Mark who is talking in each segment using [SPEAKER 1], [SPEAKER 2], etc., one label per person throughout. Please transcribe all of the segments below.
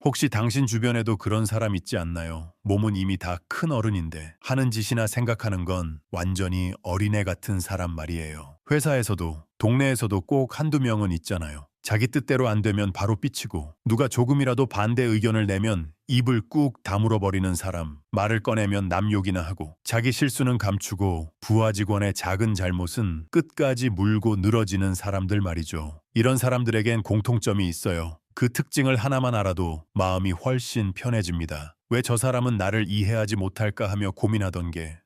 [SPEAKER 1] 혹시 당신 주변에도 그런 사람 있지 않나요? 몸은 이미 다 큰 어른인데 하는 짓이나 생각하는 건 완전히 어린애 같은 사람 말이에요. 회사에서도 동네에서도 꼭 한두 명은 있잖아요. 자기 뜻대로 안 되면 바로 삐치고 누가 조금이라도 반대 의견을 내면 입을 꾹 다물어 버리는 사람, 말을 꺼내면 남 욕이나 하고 자기 실수는 감추고 부하 직원의 작은 잘못은 끝까지 물고 늘어지는 사람들 말이죠. 이런 사람들에겐 공통점이 있어요. 그 특징을 하나만 알아도 마음이 훨씬 편해집니다. 왜 저 사람은 나를 이해하지 못할까 하며 고민하던 게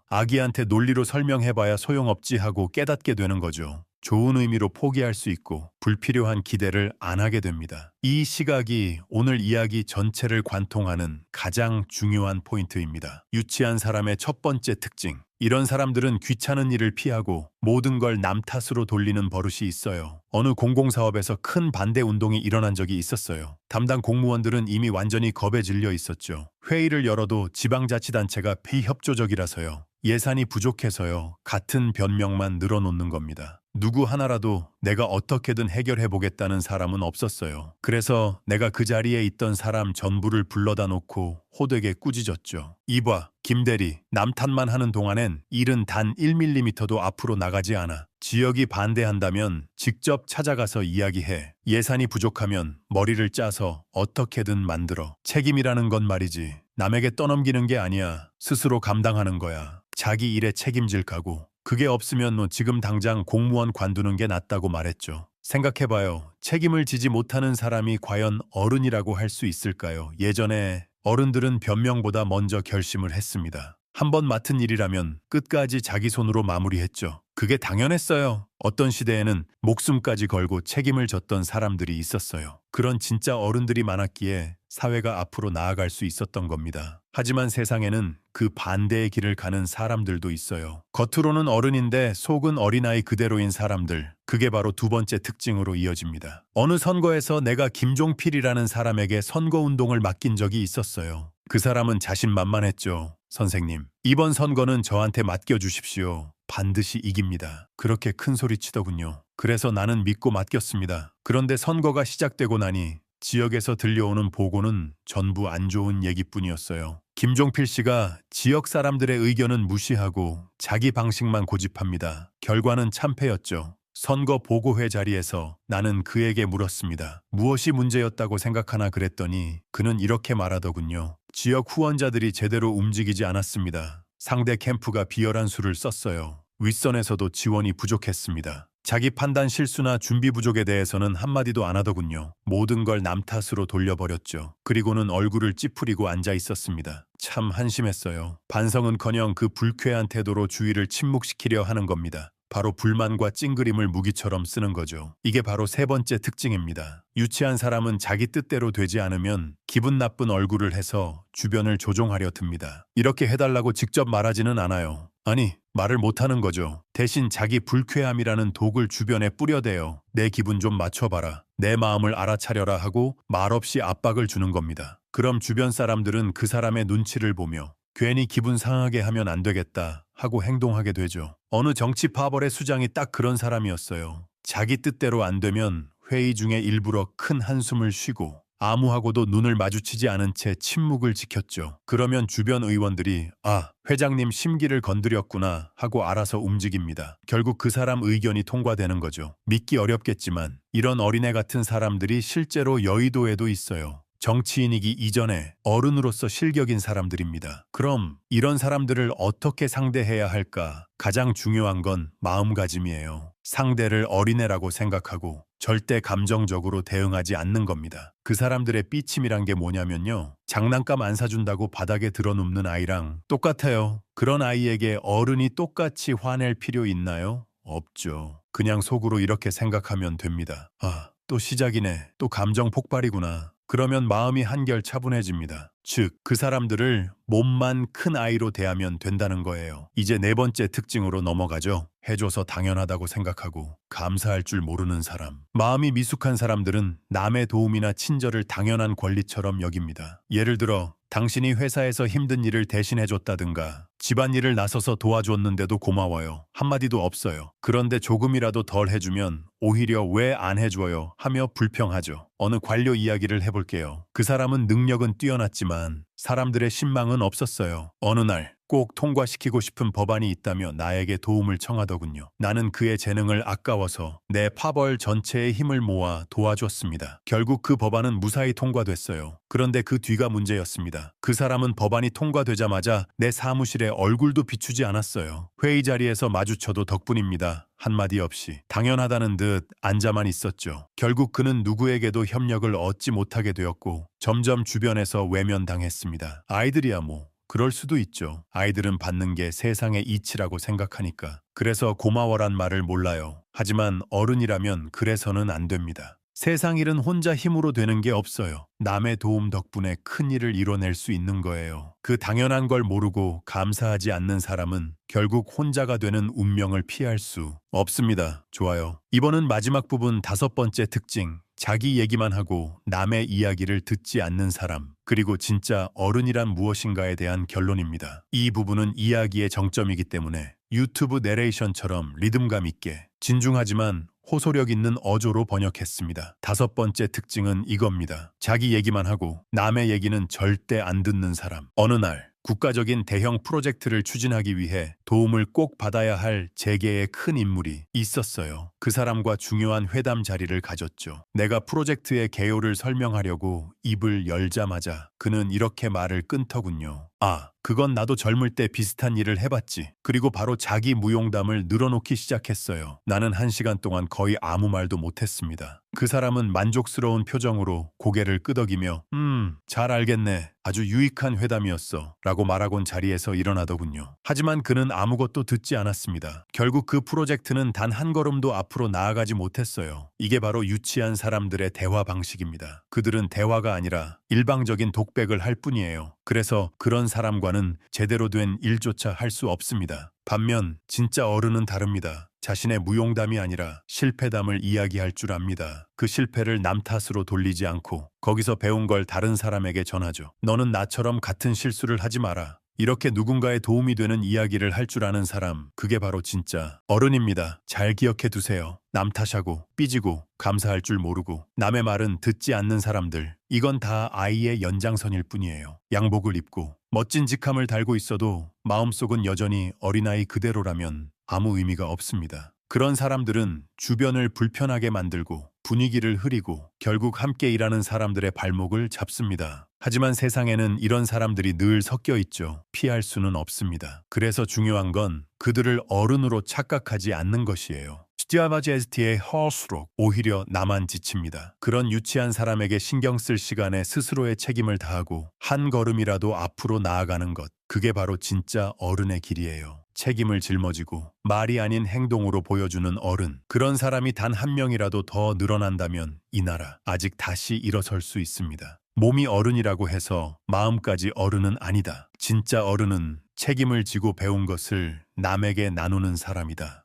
[SPEAKER 1] 아기한테 논리로 설명해봐야 소용없지 하고 깨닫게 되는 거죠. 좋은 의미로 포기할 수 있고 불필요한 기대를 안 하게 됩니다. 이 시각이 오늘 이야기 전체를 관통하는 가장 중요한 포인트입니다. 유치한 사람의 첫 번째 특징. 이런 사람들은 귀찮은 일을 피하고 모든 걸 남 탓으로 돌리는 버릇이 있어요. 어느 공공사업에서 큰 반대 운동이 일어난 적이 있었어요. 담당 공무원들은 이미 완전히 겁에 질려 있었죠. 회의를 열어도 지방자치단체가 비협조적이라서요. 예산이 부족해서요. 같은 변명만 늘어놓는 겁니다. 누구 하나라도 내가 어떻게든 해결해 보겠다는 사람은 없었어요. 그래서 내가 그 자리에 있던 사람 전부를 불러다 놓고 호되게 꾸짖었죠. 이봐, 김대리, 남 탓만 하는 동안엔 일은 단 1mm도 앞으로 나가지 않아. 지역이 반대한다면 직접 찾아가서 이야기해. 예산이 부족하면 머리를 짜서 어떻게든 만들어. 책임이라는 건 말이지. 남에게 떠넘기는 게 아니야. 스스로 감당하는 거야. 자기 일에 책임질 각오. 그게 없으면 너 지금 당장 공무원 관두는 게 낫다고 말했죠. 생각해봐요. 책임을 지지 못하는 사람이 과연 어른이라고 할 수 있을까요? 예전에 어른들은 변명보다 먼저 결심을 했습니다. 한 번 맡은 일이라면 끝까지 자기 손으로 마무리했죠. 그게 당연했어요. 어떤 시대에는 목숨까지 걸고 책임을 졌던 사람들이 있었어요. 그런 진짜 어른들이 많았기에 사회가 앞으로 나아갈 수 있었던 겁니다. 하지만 세상에는 그 반대의 길을 가는 사람들도 있어요. 겉으로는 어른인데 속은 어린아이 그대로인 사람들. 그게 바로 두 번째 특징으로 이어집니다. 어느 선거에서 내가 김종필이라는 사람에게 선거운동을 맡긴 적이 있었어요. 그 사람은 자신만만했죠. 선생님, 이번 선거는 저한테 맡겨주십시오. 반드시 이깁니다. 그렇게 큰 소리 치더군요. 그래서 나는 믿고 맡겼습니다. 그런데 선거가 시작되고 나니 지역에서 들려오는 보고는 전부 안 좋은 얘기뿐이었어요. 김종필 씨가 지역 사람들의 의견은 무시하고 자기 방식만 고집합니다. 결과는 참패였죠. 선거 보고회 자리에서 나는 그에게 물었습니다. 무엇이 문제였다고 생각하나 그랬더니 그는 이렇게 말하더군요. 지역 후원자들이 제대로 움직이지 않았습니다. 상대 캠프가 비열한 수를 썼어요. 윗선에서도 지원이 부족했습니다. 자기 판단 실수나 준비 부족에 대해서는 한마디도 안 하더군요. 모든 걸 남 탓으로 돌려버렸죠. 그리고는 얼굴을 찌푸리고 앉아 있었습니다. 참 한심했어요. 반성은커녕 그 불쾌한 태도로 주위를 침묵시키려 하는 겁니다. 바로 불만과 찡그림을 무기처럼 쓰는 거죠. 이게 바로 세 번째 특징입니다. 유치한 사람은 자기 뜻대로 되지 않으면 기분 나쁜 얼굴을 해서 주변을 조종하려 듭니다. 이렇게 해달라고 직접 말하지는 않아요. 아니, 말을 못하는 거죠. 대신 자기 불쾌함이라는 독을 주변에 뿌려대어 내 기분 좀 맞춰봐라. 내 마음을 알아차려라 하고 말없이 압박을 주는 겁니다. 그럼 주변 사람들은 그 사람의 눈치를 보며 괜히 기분 상하게 하면 안 되겠다 하고 행동하게 되죠. 어느 정치 파벌의 수장이 딱 그런 사람이었어요. 자기 뜻대로 안 되면 회의 중에 일부러 큰 한숨을 쉬고 아무하고도 눈을 마주치지 않은 채 침묵을 지켰죠. 그러면 주변 의원들이 회장님 심기를 건드렸구나 하고 알아서 움직입니다. 결국 그 사람 의견이 통과되는 거죠. 믿기 어렵겠지만 이런 어린애 같은 사람들이 실제로 여의도에도 있어요. 정치인이기 이전에 어른으로서 실격인 사람들입니다. 그럼 이런 사람들을 어떻게 상대해야 할까? 가장 중요한 건 마음가짐이에요. 상대를 어린애라고 생각하고 절대 감정적으로 대응하지 않는 겁니다. 그 사람들의 삐침이란 게 뭐냐면요. 장난감 안 사준다고 바닥에 드러눕는 아이랑 똑같아요. 그런 아이에게 어른이 똑같이 화낼 필요 있나요? 없죠. 그냥 속으로 이렇게 생각하면 됩니다. 또 시작이네. 또 감정 폭발이구나. 그러면 마음이 한결 차분해집니다. 즉, 그 사람들을 몸만 큰 아이로 대하면 된다는 거예요. 이제 네 번째 특징으로 넘어가죠. 해줘서 당연하다고 생각하고 감사할 줄 모르는 사람. 마음이 미숙한 사람들은 남의 도움이나 친절을 당연한 권리처럼 여깁니다. 예를 들어 당신이 회사에서 힘든 일을 대신해줬다든가 집안일을 나서서 도와줬는데도 고마워요. 한마디도 없어요. 그런데 조금이라도 덜 해주면 오히려 왜 안 해줘요 하며 불평하죠. 어느 관료 이야기를 해볼게요. 그 사람은 능력은 뛰어났지만 사람들의 신망은 없었어요. 어느 날 꼭 통과시키고 싶은 법안이 있다며 나에게 도움을 청하더군요. 나는 그의 재능을 아까워서 내 파벌 전체의 힘을 모아 도와줬습니다. 결국 그 법안은 무사히 통과됐어요. 그런데 그 뒤가 문제였습니다. 그 사람은 법안이 통과되자마자 내 사무실에 얼굴도 비추지 않았어요. 회의 자리에서 마주쳐도 덕분입니다. 한마디 없이 당연하다는 듯 앉아만 있었죠. 결국 그는 누구에게도 협력을 얻지 못하게 되었고 점점 주변에서 외면당했습니다. 아이들이야 뭐 그럴 수도 있죠. 아이들은 받는 게 세상의 이치라고 생각하니까. 그래서 고마워란 말을 몰라요. 하지만 어른이라면 그래서는 안 됩니다. 세상 일은 혼자 힘으로 되는 게 없어요. 남의 도움 덕분에 큰 일을 이뤄낼 수 있는 거예요. 그 당연한 걸 모르고 감사하지 않는 사람은 결국 혼자가 되는 운명을 피할 수 없습니다. 좋아요. 이번은 마지막 부분 5번째 특징. 자기 얘기만 하고 남의 이야기를 듣지 않는 사람. 그리고 진짜 어른이란 무엇인가에 대한 결론입니다. 이 부분은 이야기의 정점이기 때문에 유튜브 내레이션처럼 리듬감 있게 진중하지만 호소력 있는 어조로 번역했습니다. 5번째 특징은 이겁니다. 자기 얘기만 하고 남의 얘기는 절대 안 듣는 사람. 어느 날 국가적인 대형 프로젝트를 추진하기 위해 도움을 꼭 받아야 할 재계의 큰 인물이 있었어요. 그 사람과 중요한 회담 자리를 가졌죠. 내가 프로젝트의 개요를 설명하려고 입을 열자마자 그는 이렇게 말을 끊더군요. 아, 그건 나도 젊을 때 비슷한 일을 해봤지. 그리고 바로 자기 무용담을 늘어놓기 시작했어요. 나는 1시간 동안 거의 아무 말도 못했습니다. 그 사람은 만족스러운 표정으로 고개를 끄덕이며 잘 알겠네. 아주 유익한 회담이었어. 라고 말하곤 자리에서 일어나더군요. 하지만 그는 아무것도 듣지 않았습니다. 결국 그 프로젝트는 단 한 걸음도 앞으로 나아가지 못했어요. 이게 바로 유치한 사람들의 대화 방식입니다. 그들은 대화가 아니라 일방적인 독백을 할 뿐이에요. 그래서 그런 사람과는 제대로 된 일조차 할 수 없습니다. 반면 진짜 어른은 다릅니다. 자신의 무용담이 아니라 실패담을 이야기할 줄 압니다. 그 실패를 남 탓으로 돌리지 않고 거기서 배운 걸 다른 사람에게 전하죠. 너는 나처럼 같은 실수를 하지 마라. 이렇게 누군가의 도움이 되는 이야기를 할 줄 아는 사람, 그게 바로 진짜 어른입니다. 잘 기억해 두세요. 남 탓하고 삐지고 감사할 줄 모르고 남의 말은 듣지 않는 사람들, 이건 다 아이의 연장선일 뿐이에요. 양복을 입고 멋진 직함을 달고 있어도 마음속은 여전히 어린아이 그대로라면 아무 의미가 없습니다. 그런 사람들은 주변을 불편하게 만들고 분위기를 흐리고 결국 함께 일하는 사람들의 발목을 잡습니다. 하지만 세상에는 이런 사람들이 늘 섞여 있죠. 피할 수는 없습니다. 그래서 중요한 건 그들을 어른으로 착각하지 않는 것이에요. 스티아바제스티의 할수록 오히려 나만 지칩니다. 그런 유치한 사람에게 신경 쓸 시간에 스스로의 책임을 다하고 한 걸음이라도 앞으로 나아가는 것. 그게 바로 진짜 어른의 길이에요. 책임을 짊어지고 말이 아닌 행동으로 보여주는 어른. 그런 사람이 단 한 명이라도 더 늘어난다면 이 나라 아직 다시 일어설 수 있습니다. 몸이 어른이라고 해서 마음까지 어른은 아니다. 진짜 어른은 책임을 지고 배운 것을 남에게 나누는 사람이다.